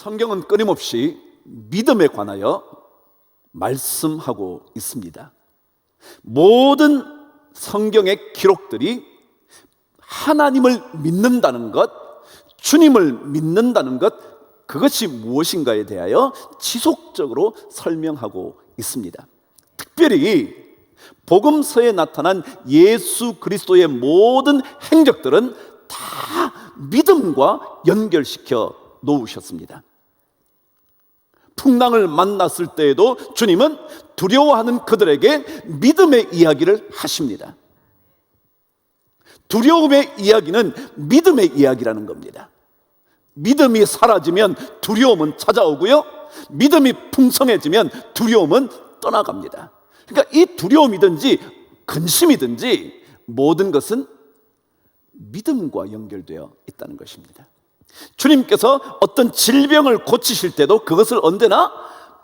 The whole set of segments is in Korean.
성경은 끊임없이 믿음에 관하여 말씀하고 있습니다. 모든 성경의 기록들이 하나님을 믿는다는 것, 주님을 믿는다는 것, 그것이 무엇인가에 대하여 지속적으로 설명하고 있습니다. 특별히 복음서에 나타난 예수 그리스도의 모든 행적들은 다 믿음과 연결시켜 놓으셨습니다. 풍랑을 만났을 때에도 주님은 두려워하는 그들에게 믿음의 이야기를 하십니다. 두려움의 이야기는 믿음의 이야기라는 겁니다. 믿음이 사라지면 두려움은 찾아오고요, 믿음이 풍성해지면 두려움은 떠나갑니다. 그러니까 이 두려움이든지 근심이든지 모든 것은 믿음과 연결되어 있다는 것입니다. 주님께서 어떤 질병을 고치실 때도 그것을 언제나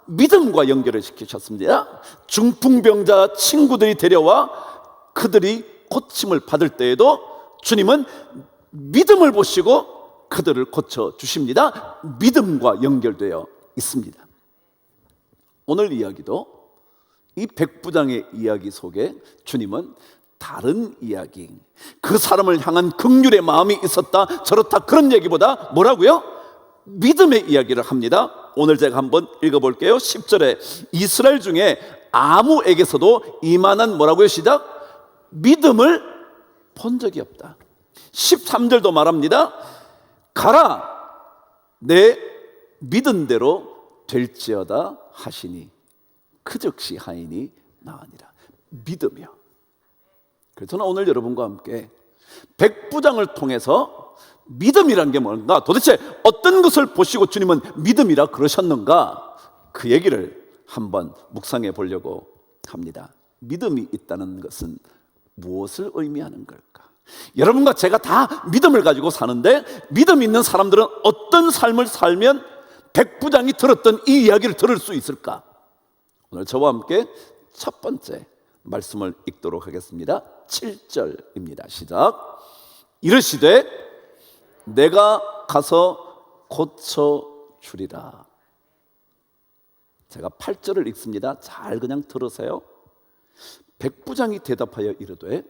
믿음과 연결을 시키셨습니다. 중풍병자 친구들이 데려와 그들이 고침을 받을 때에도 주님은 믿음을 보시고 그들을 고쳐주십니다. 믿음과 연결되어 있습니다. 오늘 이야기도 이 백부장의 이야기 속에 주님은 다른 이야기, 그 사람을 향한 긍휼의 마음이 있었다 저렇다 그런 얘기보다 뭐라고요? 믿음의 이야기를 합니다. 오늘 제가 한번 읽어볼게요. 10절에 이스라엘 중에 아무에게서도 이만한 뭐라고요? 시작, 믿음을 본 적이 없다. 13절도 말합니다. 가라, 내 믿은 대로 될지어다 하시니 그 즉시 하이니 나으니라. 믿음이요. 그래서 저는 오늘 여러분과 함께 백부장을 통해서 믿음이란 게 뭔가, 도대체 어떤 것을 보시고 주님은 믿음이라 그러셨는가, 그 얘기를 한번 묵상해 보려고 합니다. 믿음이 있다는 것은 무엇을 의미하는 걸까? 여러분과 제가 다 믿음을 가지고 사는데 믿음 있는 사람들은 어떤 삶을 살면 백부장이 들었던 이 이야기를 들을 수 있을까? 오늘 저와 함께 첫 번째 말씀을 읽도록 하겠습니다. 7절입니다. 시작. 이르시되 내가 가서 고쳐주리라. 제가 8절을 읽습니다. 잘 그냥 들으세요. 백부장이 대답하여 이르되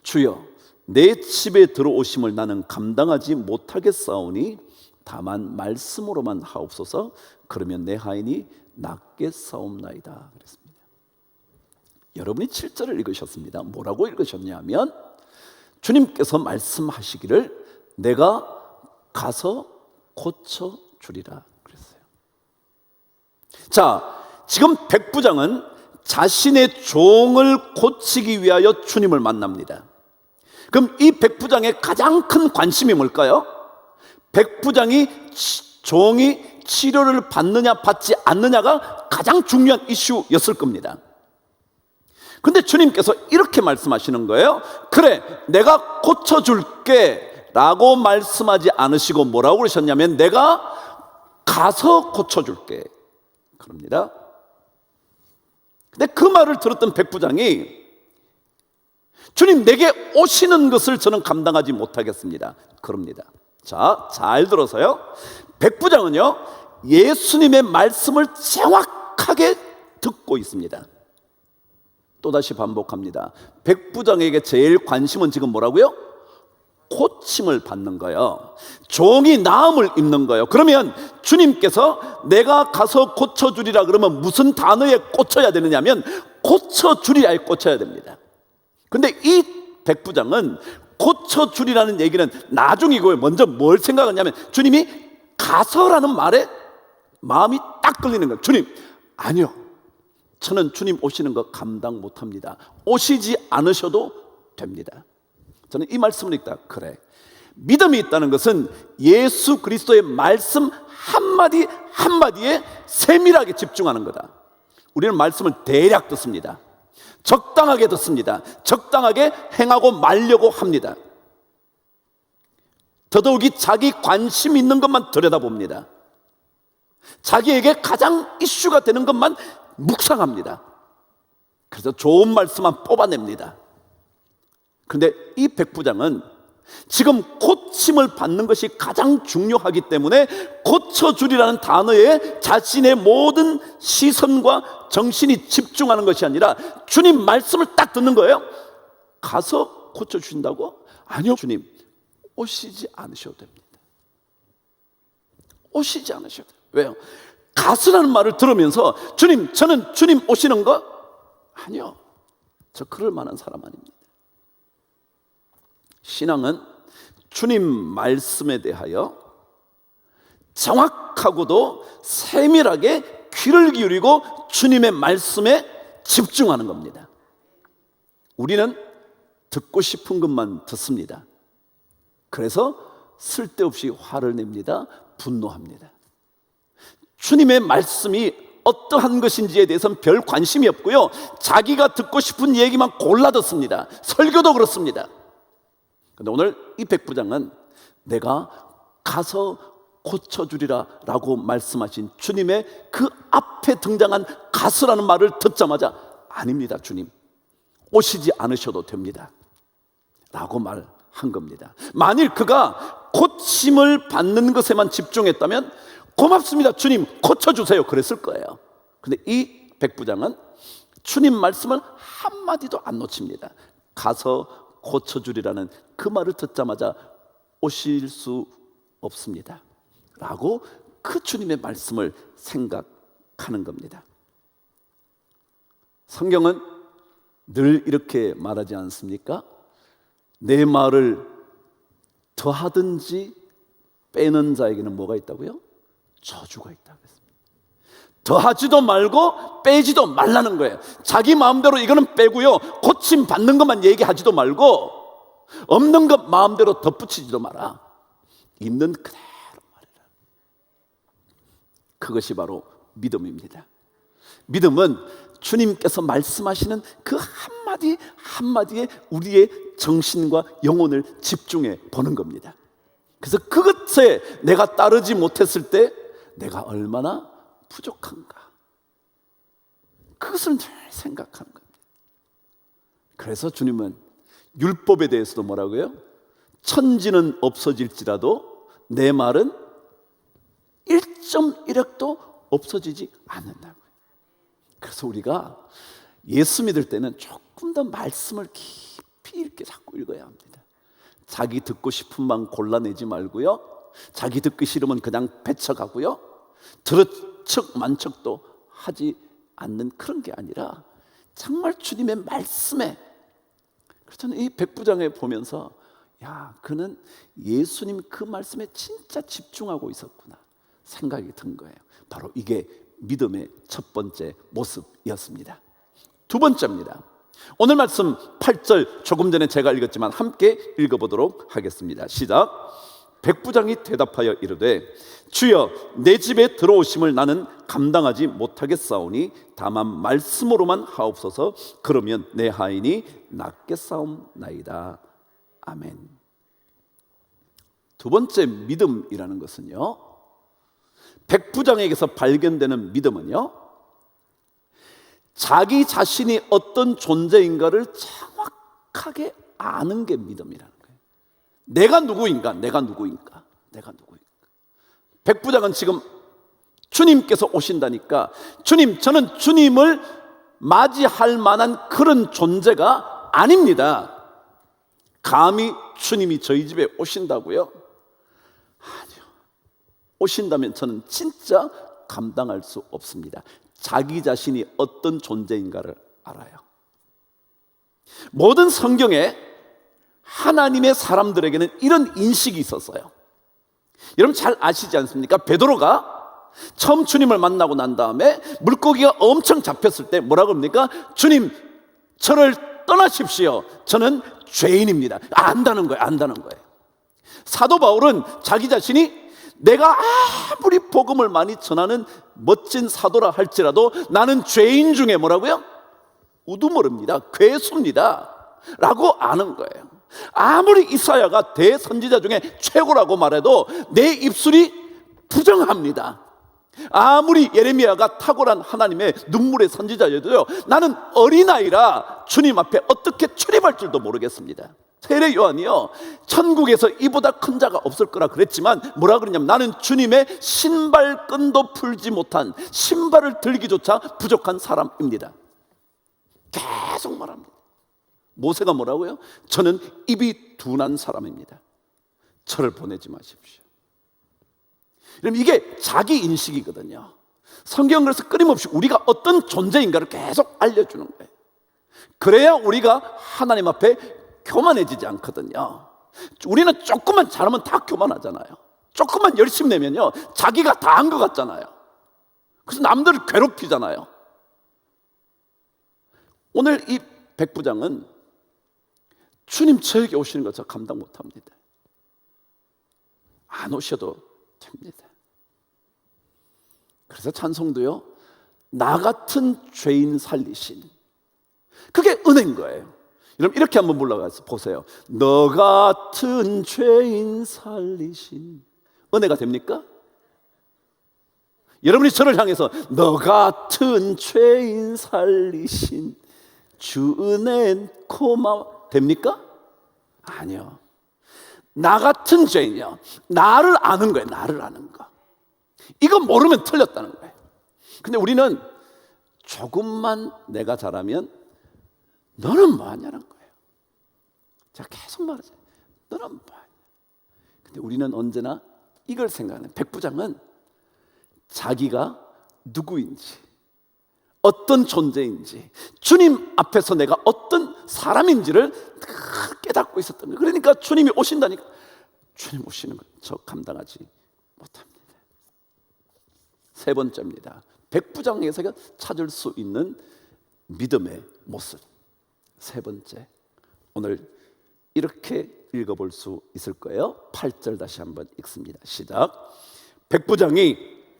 주여, 내 집에 들어오심을 나는 감당하지 못하겠사오니 다만 말씀으로만 하옵소서. 그러면 내 하인이 낫겠사옵나이다. 그랬습니다. 여러분이 7절을 읽으셨습니다. 뭐라고 읽으셨냐면 주님께서 말씀하시기를 내가 가서 고쳐주리라 그랬어요. 자, 지금 백부장은 자신의 종을 고치기 위하여 주님을 만납니다. 그럼 이 백부장의 가장 큰 관심이 뭘까요? 백부장이 종이 치료를 받느냐 받지 않느냐가 가장 중요한 이슈였을 겁니다. 근데 주님께서 이렇게 말씀하시는 거예요. 그래, 내가 고쳐줄게 라고 말씀하지 않으시고 뭐라고 그러셨냐면 내가 가서 고쳐줄게 그럽니다. 근데 그 말을 들었던 백부장이 주님, 내게 오시는 것을 저는 감당하지 못하겠습니다 그럽니다. 자, 잘 들어서요. 백부장은요, 예수님의 말씀을 정확하게 듣고 있습니다. 또다시 반복합니다. 백부장에게 제일 관심은 지금 뭐라고요? 고침을 받는 거예요. 종이 나음을 입는 거예요. 그러면 주님께서 내가 가서 고쳐주리라 그러면 무슨 단어에 꽂혀야 되느냐면 고쳐주리라에 꽂혀야 됩니다. 근데 이 백부장은 고쳐주리라는 얘기는 나중이고요. 먼저 뭘 생각하냐면 주님이 가서라는 말에 마음이 딱 끌리는 거예요. 주님, 아니요, 저는 주님 오시는 거 감당 못합니다. 오시지 않으셔도 됩니다. 저는 이 말씀을 읽다 그래, 믿음이 있다는 것은 예수 그리스도의 말씀 한마디 한마디에 세밀하게 집중하는 거다. 우리는 말씀을 대략 듣습니다. 적당하게 듣습니다. 적당하게 행하고 말려고 합니다. 더더욱이 자기 관심 있는 것만 들여다봅니다. 자기에게 가장 이슈가 되는 것만 묵상합니다. 그래서 좋은 말씀만 뽑아냅니다. 그런데 이 백부장은 지금 고침을 받는 것이 가장 중요하기 때문에 고쳐주리라는 단어에 자신의 모든 시선과 정신이 집중하는 것이 아니라 주님 말씀을 딱 듣는 거예요. 가서 고쳐주신다고? 아니요, 주님 오시지 않으셔도 됩니다. 오시지 않으셔도 돼요. 왜요? 가서라는 말을 들으면서 주님, 저는 주님 오시는 거? 아니요, 저 그럴 만한 사람 아닙니다. 신앙은 주님 말씀에 대하여 정확하고도 세밀하게 귀를 기울이고 주님의 말씀에 집중하는 겁니다. 우리는 듣고 싶은 것만 듣습니다. 그래서 쓸데없이 화를 냅니다. 분노합니다. 주님의 말씀이 어떠한 것인지에 대해서는 별 관심이 없고요, 자기가 듣고 싶은 얘기만 골라 듣습니다. 설교도 그렇습니다. 그런데 오늘 이 백부장은 내가 가서 고쳐주리라 라고 말씀하신 주님의 그 앞에 등장한 가서라는 말을 듣자마자 아닙니다, 주님 오시지 않으셔도 됩니다 라고 말한 겁니다. 만일 그가 고침을 받는 것에만 집중했다면 고맙습니다, 주님 고쳐주세요 그랬을 거예요. 그런데 이 백부장은 주님 말씀을 한마디도 안 놓칩니다. 가서 고쳐주리라는 그 말을 듣자마자 오실 수 없습니다 라고 그 주님의 말씀을 생각하는 겁니다. 성경은 늘 이렇게 말하지 않습니까? 내 말을 더하든지 빼는 자에게는 뭐가 있다고요? 저주가 있다고 했습니다. 더하지도 말고 빼지도 말라는 거예요. 자기 마음대로 이거는 빼고요, 고침 받는 것만 얘기하지도 말고 없는 것 마음대로 덧붙이지도 마라. 있는 그대로 말해라. 그것이 바로 믿음입니다. 믿음은 주님께서 말씀하시는 그 한마디 한마디에 우리의 정신과 영혼을 집중해 보는 겁니다. 그래서 그것에 내가 따르지 못했을 때 내가 얼마나 부족한가, 그것을 늘 생각하는 겁니다. 그래서 주님은 율법에 대해서도 뭐라고요? 천지는 없어질지라도 내 말은 1.1획도 없어지지 않는다고요. 그래서 우리가 예수 믿을 때는 조금 더 말씀을 깊이 이렇게 자꾸 읽어야 합니다. 자기 듣고 싶은 만 골라내지 말고요, 자기 듣기 싫으면 그냥 뱉어가고요, 들은 척 만척도 하지 않는 그런 게 아니라 정말 주님의 말씀에. 그래서 저는 이 백부장에 보면서 야, 그는 예수님 그 말씀에 진짜 집중하고 있었구나 생각이 든 거예요. 바로 이게 믿음의 첫 번째 모습이었습니다. 두 번째입니다. 오늘 말씀 8절 조금 전에 제가 읽었지만 함께 읽어보도록 하겠습니다. 시작. 백부장이 대답하여 이르되 주여, 내 집에 들어오심을 나는 감당하지 못하겠사오니 다만 말씀으로만 하옵소서. 그러면 내 하인이 낫겠사옵나이다. 아멘. 두 번째 믿음이라는 것은요, 백부장에게서 발견되는 믿음은요, 자기 자신이 어떤 존재인가를 정확하게 아는 게 믿음이라는 거예요. 내가 누구인가? 백부장은 지금 주님께서 오신다니까, 주님, 저는 주님을 맞이할 만한 그런 존재가 아닙니다. 감히 주님이 저희 집에 오신다고요? 아니요. 오신다면 저는 진짜 감당할 수 없습니다. 자기 자신이 어떤 존재인가를 알아요. 모든 성경에 하나님의 사람들에게는 이런 인식이 있었어요. 여러분 잘 아시지 않습니까? 베드로가 처음 주님을 만나고 난 다음에 물고기가 엄청 잡혔을 때 뭐라고 합니까? 주님, 저를 떠나십시오. 저는 죄인입니다. 안다는 거예요. 사도 바울은 자기 자신이 내가 아무리 복음을 많이 전하는 멋진 사도라 할지라도 나는 죄인 중에 뭐라고요? 우두머리입니다. 괴수입니다 라고 아는 거예요. 아무리 이사야가 대선지자 중에 최고라고 말해도 내 입술이 부정합니다. 아무리 예레미야가 탁월한 하나님의 눈물의 선지자여도요, 나는 어린아이라 주님 앞에 어떻게 출입할 줄도 모르겠습니다. 세례 요한이요, 천국에서 이보다 큰 자가 없을 거라 그랬지만 뭐라 그러냐면 나는 주님의 신발끈도 풀지 못한, 신발을 들기조차 부족한 사람입니다. 계속 말합니다. 모세가 뭐라고요? 저는 입이 둔한 사람입니다. 저를 보내지 마십시오. 그럼 이게 자기 인식이거든요. 성경은 그래서 끊임없이 우리가 어떤 존재인가를 계속 알려주는 거예요. 그래야 우리가 하나님 앞에 교만해지지 않거든요. 우리는 조금만 잘하면 다 교만하잖아요. 조금만 열심히 내면요, 자기가 다 한 것 같잖아요. 그래서 남들을 괴롭히잖아요. 오늘 이 백부장은 주님 저에게 오시는 거 저 감당 못합니다. 안 오셔도 됩니다. 그래서 찬송도요, 나 같은 죄인 살리신, 그게 은혜인 거예요. 여러분 이렇게 한번 불러가서 보세요. 너 같은 죄인 살리신, 은혜가 됩니까? 여러분이 저를 향해서 너 같은 죄인 살리신 주 은혜 고마워, 됩니까? 아니요. 나 같은 죄인이요, 나를 아는 거예요. 나를 아는 거. 이거 모르면 틀렸다는 거예요. 근데 우리는 조금만 내가 잘하면 너는 뭐하냐는 거예요. 제가 계속 말하잖아요. 너는 뭐하냐. 근데 우리는 언제나 이걸 생각하는, 백부장은 자기가 누구인지, 어떤 존재인지, 주님 앞에서 내가 어떤 사람인지를 깨닫고 있었던 거예요. 그러니까 주님이 오신다니까, 주님 오시는 걸 저 감당하지 못합니다. 세 번째입니다. 백부장에서 찾을 수 있는 믿음의 모습. 세 번째, 오늘 이렇게 읽어볼 수 있을 거예요. 8절 다시 한번 읽습니다. 시작. 백부장이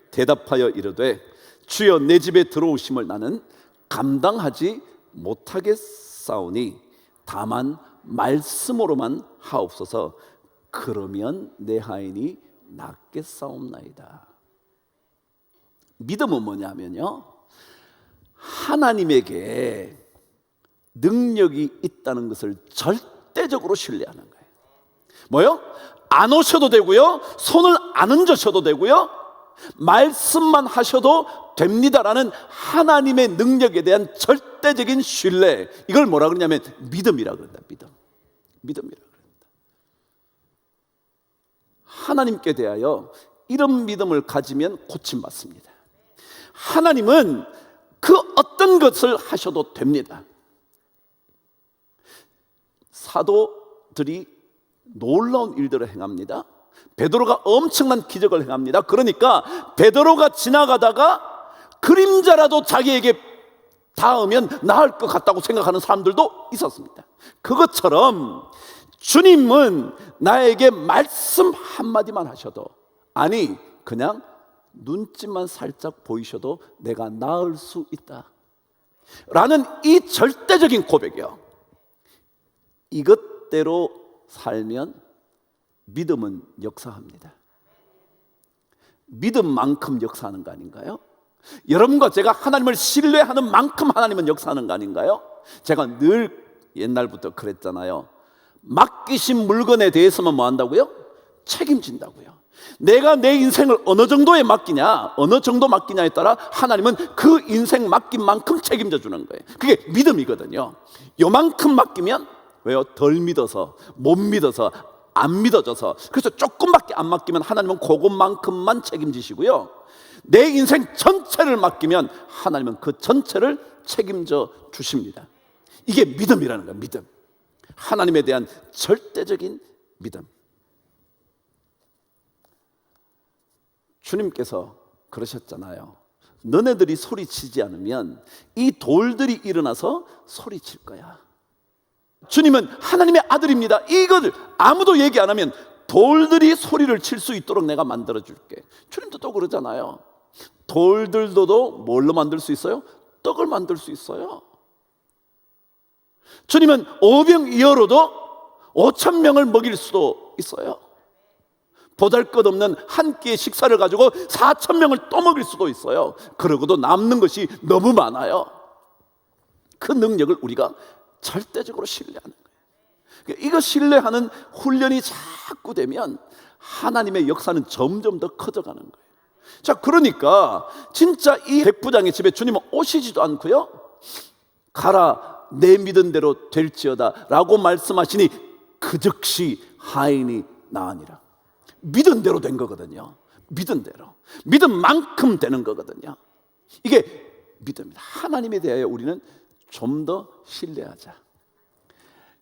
대답하여 이르되 주여 내 집에 들어오심을 나는 감당하지 못하겠사오니 다만 말씀으로만 하옵소서. 그러면 내 하인이 낫겠사옵나이다. 믿음은 뭐냐면요, 하나님에게 능력이 있다는 것을 절대적으로 신뢰하는 거예요. 뭐요? 안 오셔도 되고요, 손을 안 얹으셔도 되고요, 말씀만 하셔도 됩니다라는 하나님의 능력에 대한 절대적인 신뢰, 이걸 뭐라 그러냐면 믿음이라 그런다. 믿음이라 그런다. 하나님께 대하여 이런 믿음을 가지면 고침받습니다. 하나님은 그 어떤 것을 하셔도 됩니다. 사도들이 놀라운 일들을 행합니다. 베드로가 엄청난 기적을 행합니다. 그러니까 베드로가 지나가다가 그림자라도 자기에게 닿으면 나을 것 같다고 생각하는 사람들도 있었습니다. 그것처럼 주님은 나에게 말씀 한마디만 하셔도, 아니 그냥 눈짓만 살짝 보이셔도 내가 나을 수 있다 라는 이 절대적인 고백이요, 이것대로 살면 믿음은 역사합니다. 믿음만큼 역사하는 거 아닌가요? 여러분과 제가 하나님을 신뢰하는 만큼 하나님은 역사하는 거 아닌가요? 제가 늘 옛날부터 그랬잖아요. 맡기신 물건에 대해서만 뭐 한다고요? 책임진다고요. 내가 내 인생을 어느 정도에 맡기냐, 어느 정도 맡기냐에 따라 하나님은 그 인생 맡긴 만큼 책임져 주는 거예요. 그게 믿음이거든요. 요만큼 맡기면, 왜요? 덜 믿어서, 못 믿어서, 안 믿어져서. 그래서 조금밖에 안 맡기면 하나님은 그것만큼만 책임지시고요, 내 인생 전체를 맡기면 하나님은 그 전체를 책임져 주십니다. 이게 믿음이라는 거예요. 믿음. 하나님에 대한 절대적인 믿음. 주님께서 그러셨잖아요. 너네들이 소리치지 않으면 이 돌들이 일어나서 소리칠 거야. 주님은 하나님의 아들입니다. 이것을 아무도 얘기 안 하면 돌들이 소리를 칠 수 있도록 내가 만들어줄게. 주님도 또 그러잖아요. 돌들도 뭘로 만들 수 있어요? 떡을 만들 수 있어요. 주님은 오병이어로도 5,000명을 먹일 수도 있어요. 보잘것없는 한 끼의 식사를 가지고 4,000명을 또 먹일 수도 있어요. 그러고도 남는 것이 너무 많아요. 그 능력을 우리가 절대적으로 신뢰하는 거예요. 이거 신뢰하는 훈련이 자꾸 되면 하나님의 역사는 점점 더 커져가는 거예요. 자, 그러니까 진짜 이 백부장의 집에 주님은 오시지도 않고요, 가라 내 믿은 대로 될지어다 라고 말씀하시니 그 즉시 하인이 나으니라. 믿은 대로 된 거거든요. 믿은 대로, 믿은 만큼 되는 거거든요. 이게 믿음이다. 하나님에 대하여 우리는 좀 더 신뢰하자.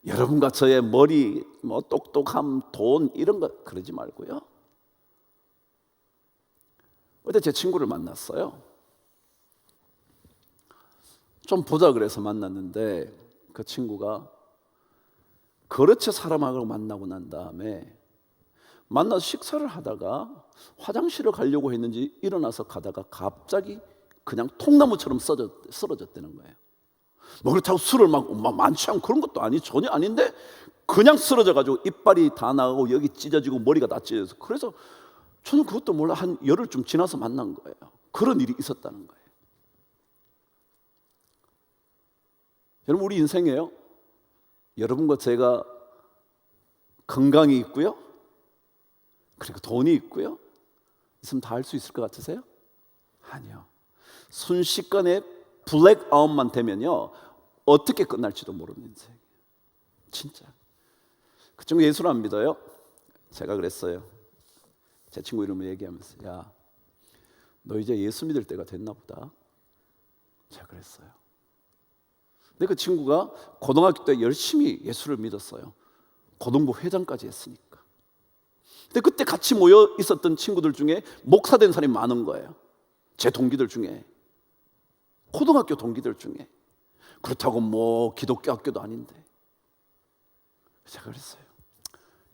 여러분과 저의 머리, 똑똑함, 돈 이런 거 그러지 말고요. 어제 제 친구를 만났어요. 좀 보자 그래서 만났는데 그 친구가 거래처 사람하고 만나고 난 다음에 만나서 식사를 하다가 화장실을 가려고 했는지 일어나서 가다가 갑자기 그냥 통나무처럼 쓰러졌다는 거예요. 그렇다고 술을 막 많지 않고 그런 것도 전혀 아닌데 그냥 쓰러져가지고 이빨이 다 나가고 여기 찢어지고 머리가 다 찢어져서, 그래서 저는 그것도 몰라 한 열흘쯤 지나서 만난 거예요. 그런 일이 있었다는 거예요. 여러분, 우리 인생에요, 여러분과 제가 건강이 있고요, 그리고 돈이 있고요, 있으면 다 할 수 있을 것 같으세요? 아니요. 순식간에 블랙아웃만 되면요 어떻게 끝날지도 모르는 인생. 진짜. 그 친구 예수를 안 믿어요. 제가 그랬어요. 제 친구 이름을 얘기하면서, 야, 너 이제 예수 믿을 때가 됐나 보다. 제가 그랬어요. 근데 그 친구가 고등학교 때 열심히 예수를 믿었어요. 고등부 회장까지 했으니까. 근데 그때 같이 모여 있었던 친구들 중에 목사 된 사람이 많은 거예요. 제 동기들 중에, 고등학교 동기들 중에. 그렇다고 기독교 학교도 아닌데. 제가 그랬어요.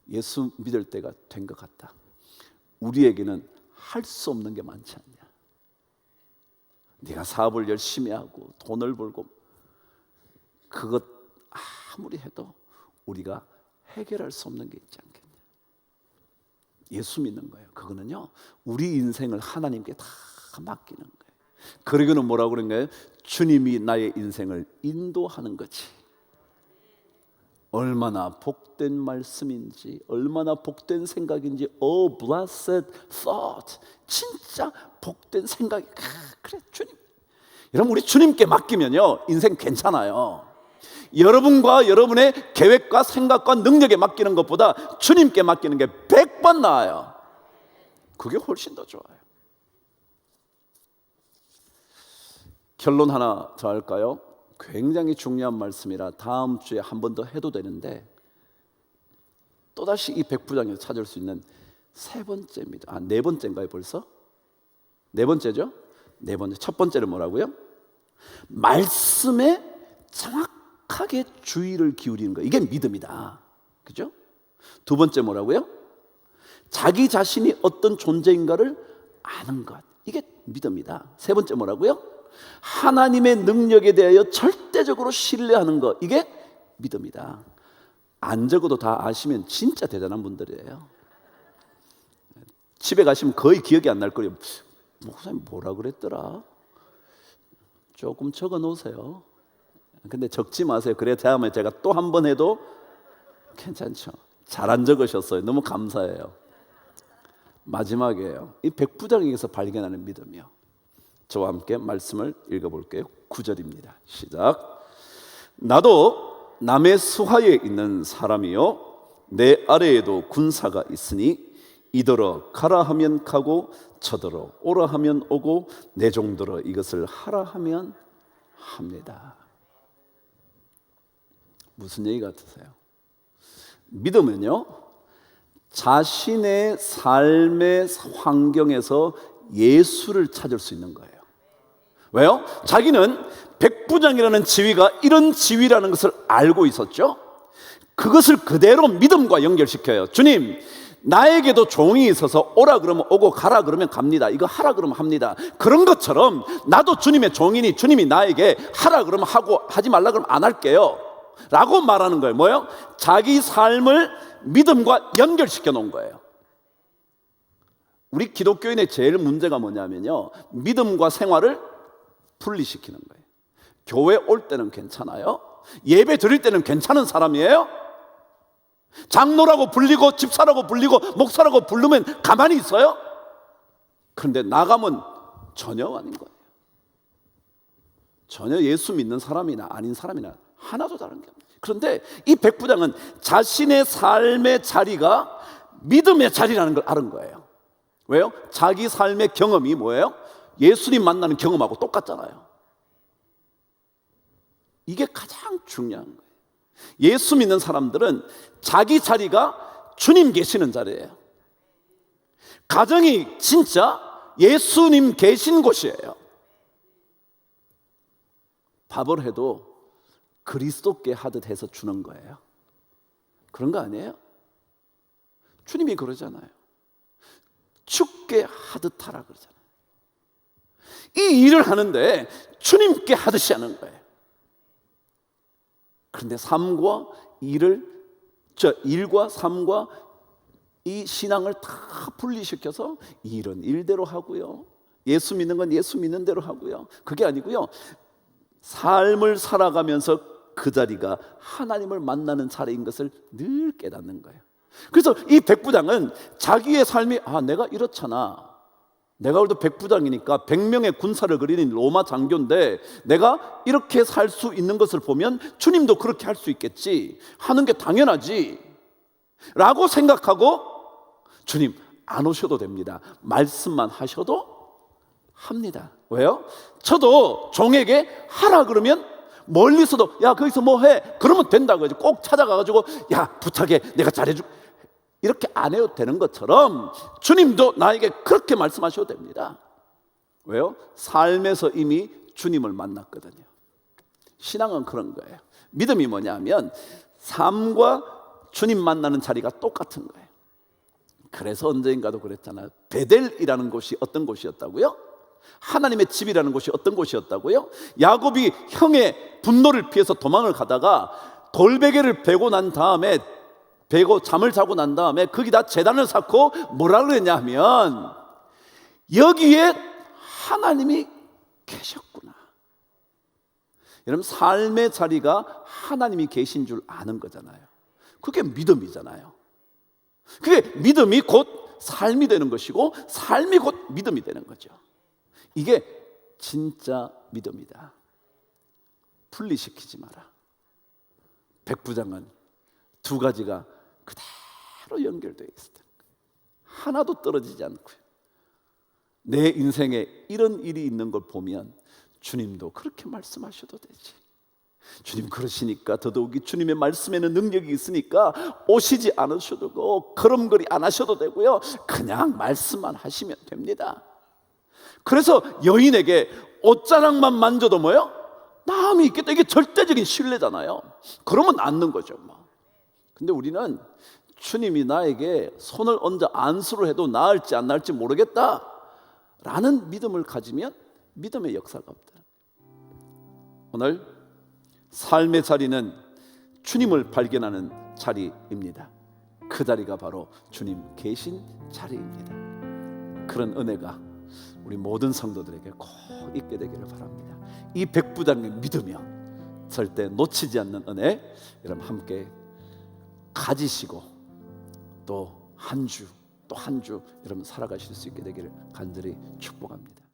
예수 믿을 때가 된 것 같다. 우리에게는 할 수 없는 게 많지 않냐. 네가 사업을 열심히 하고 돈을 벌고 그것 아무리 해도 우리가 해결할 수 없는 게 있지 않겠냐. 예수 믿는 거예요. 그거는요 우리 인생을 하나님께 다 맡기는 거예요. 그러고는 뭐라고 그런 거예요? 주님이 나의 인생을 인도하는 거지. 얼마나 복된 말씀인지, 얼마나 복된 생각인지. Oh blessed thought. 진짜 복된 생각이. 그래, 주님. 여러분, 우리 주님께 맡기면요 인생 괜찮아요. 여러분과 여러분의 계획과 생각과 능력에 맡기는 것보다 주님께 맡기는 게 100번 나아요. 그게 훨씬 더 좋아요. 결론 하나 더 할까요? 굉장히 중요한 말씀이라 다음 주에 한 번 더 해도 되는데, 또다시 이 백부장에서 찾을 수 있는 세 번째입니다. 네 번째인가요 벌써? 네 번째죠? 네 번째. 첫 번째는 뭐라고요? 말씀에 정확하게 주의를 기울이는 거. 이게 믿음이다. 그죠? 두 번째 뭐라고요? 자기 자신이 어떤 존재인가를 아는 것. 이게 믿음이다. 세 번째 뭐라고요? 하나님의 능력에 대하여 절대적으로 신뢰하는 것. 이게 믿음이다. 안 적어도 다 아시면 진짜 대단한 분들이에요. 집에 가시면 거의 기억이 안 날 거예요. 목사님 뭐라 그랬더라? 조금 적어 놓으세요. 근데 적지 마세요. 그래야 다음에 제가 또 한 번 해도 괜찮죠. 잘 안 적으셨어요. 너무 감사해요. 마지막이에요. 이 백부장에게서 발견하는 믿음이요. 저와 함께 말씀을 읽어볼게요. 9절입니다. 시작. 나도 남의 수하에 있는 사람이요 내 아래에도 군사가 있으니 이더러 가라 하면 가고 저더러 오라 하면 오고 내 종더러 이것을 하라 하면 합니다. 무슨 얘기 같으세요? 믿음은요 자신의 삶의 환경에서 예수를 찾을 수 있는 거예요. 왜요? 자기는 백부장이라는 지위가 이런 지위라는 것을 알고 있었죠. 그것을 그대로 믿음과 연결시켜요. 주님, 나에게도 종이 있어서 오라 그러면 오고 가라 그러면 갑니다. 이거 하라 그러면 합니다. 그런 것처럼 나도 주님의 종이니 주님이 나에게 하라 그러면 하고 하지 말라 그러면 안 할게요 라고 말하는 거예요. 뭐예요? 자기 삶을 믿음과 연결시켜 놓은 거예요. 우리 기독교인의 제일 문제가 뭐냐면요 믿음과 생활을 분리시키는 거예요. 교회 올 때는 괜찮아요? 예배 드릴 때는 괜찮은 사람이에요? 장로라고 불리고 집사라고 불리고 목사라고 부르면 가만히 있어요? 그런데 나가면 전혀 아닌 거예요. 전혀 예수 믿는 사람이나 아닌 사람이나 하나도 다른 게 없어요. 그런데 이 백부장은 자신의 삶의 자리가 믿음의 자리라는 걸 알은 거예요. 왜요? 자기 삶의 경험이 뭐예요? 예수님 만나는 경험하고 똑같잖아요. 이게 가장 중요한 거예요. 예수 믿는 사람들은 자기 자리가 주님 계시는 자리예요. 가정이 진짜 예수님 계신 곳이에요. 밥을 해도 그리스도께 하듯 해서 주는 거예요. 그런 거 아니에요? 주님이 그러잖아요. 주께 하듯 하라 그러잖아요. 이 일을 하는데 주님께 하듯이 하는 거예요. 그런데 일과 삶과 이 신앙을 다 분리시켜서 일은 일대로 하고요, 예수 믿는 건 예수 믿는 대로 하고요, 그게 아니고요, 삶을 살아가면서 그 자리가 하나님을 만나는 자리인 것을 늘 깨닫는 거예요. 그래서 이 백부장은 자기의 삶이 내가 이렇잖아, 내가 그래도 백부장이니까 100명의 군사를 그리는 로마 장교인데 내가 이렇게 살 수 있는 것을 보면 주님도 그렇게 할 수 있겠지 하는 게 당연하지 라고 생각하고, 주님 안 오셔도 됩니다, 말씀만 하셔도 합니다. 왜요? 저도 종에게 하라 그러면 멀리서도 야 거기서 뭐 해? 그러면 된다고 하죠. 꼭 찾아가가지고 야 부탁해, 내가 잘해줄, 이렇게 안 해도 되는 것처럼 주님도 나에게 그렇게 말씀하셔도 됩니다. 왜요? 삶에서 이미 주님을 만났거든요. 신앙은 그런 거예요. 믿음이 뭐냐면 삶과 주님 만나는 자리가 똑같은 거예요. 그래서 언젠가도 그랬잖아요. 베델이라는 곳이 어떤 곳이었다고요? 하나님의 집이라는 곳이 어떤 곳이었다고요? 야곱이 형의 분노를 피해서 도망을 가다가 돌베개를 베고 잠을 자고 난 다음에 거기다 제단을 쌓고 뭐라 그랬냐 하면 여기에 하나님이 계셨구나. 여러분, 삶의 자리가 하나님이 계신 줄 아는 거잖아요. 그게 믿음이잖아요. 그게 믿음이 곧 삶이 되는 것이고 삶이 곧 믿음이 되는 거죠. 이게 진짜 믿음이다. 분리시키지 마라. 백부장은 두 가지가 그대로 연결되어 있었다. 하나도 떨어지지 않고요. 내 인생에 이런 일이 있는 걸 보면 주님도 그렇게 말씀하셔도 되지. 주님 그러시니까 더더욱이 주님의 말씀에는 능력이 있으니까 오시지 않으셔도 되고 걸음걸이 안 하셔도 되고요, 그냥 말씀만 하시면 됩니다. 그래서 여인에게 옷자락만 만져도 뭐예요? 나음이 있겠다. 이게 절대적인 신뢰잖아요. 그러면 낫는 거죠. 근데 우리는 주님이 나에게 손을 얹어 안수를 해도 나을지 안 나을지 모르겠다 라는 믿음을 가지면 믿음의 역사가 없다. 오늘 삶의 자리는 주님을 발견하는 자리입니다. 그 자리가 바로 주님 계신 자리입니다. 그런 은혜가 우리 모든 성도들에게 꼭 있게 되기를 바랍니다. 이 백부장의 믿으며 절대 놓치지 않는 은혜 여러분 함께 가지시고 또 한 주 여러분 살아가실 수 있게 되기를 간절히 축복합니다.